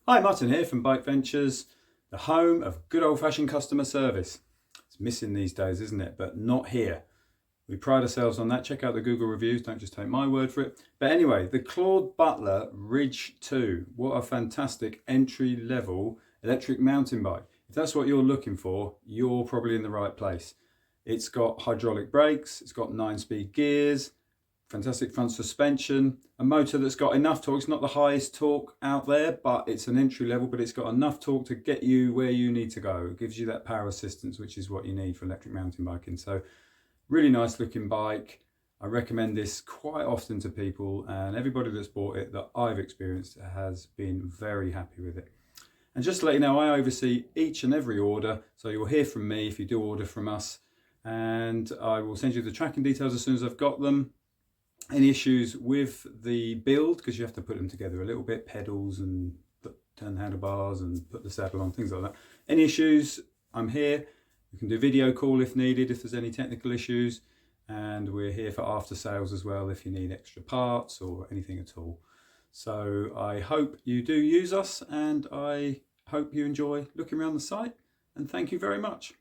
Hi, Martyn here from BikeVentures, the home of good old-fashioned customer service. It's missing these days, isn't it? But not here. We pride ourselves on that. Check out the Google reviews, don't just take my word for it. But anyway, the Claud Butler Ridge 2. What a fantastic entry-level electric mountain bike. If that's what you're looking for, you're probably in the right place. It's got hydraulic brakes, it's got 9-speed gears, fantastic front suspension, a motor that's got enough torque. It's not the highest torque out there, but it's an entry level, but it's got enough torque to get you where you need to go. It gives you that power assistance, which is what you need for electric mountain biking. So really nice looking bike. I recommend this quite often to people, and everybody that's bought it that I've experienced has been very happy with it. And just to let you know, I oversee each and every order, so you'll hear from me if you do order from us, and I will send you the tracking details as soon as I've got them. Any issues with the build, because you have to put them together a little bit, pedals and turn the handlebars and put the saddle on, things like that. Any issues, I'm here. You can do video call if needed, if there's any technical issues, and we're here for after sales as well if you need extra parts or anything at all. So I hope you do use us, and I hope you enjoy looking around the site, and thank you very much.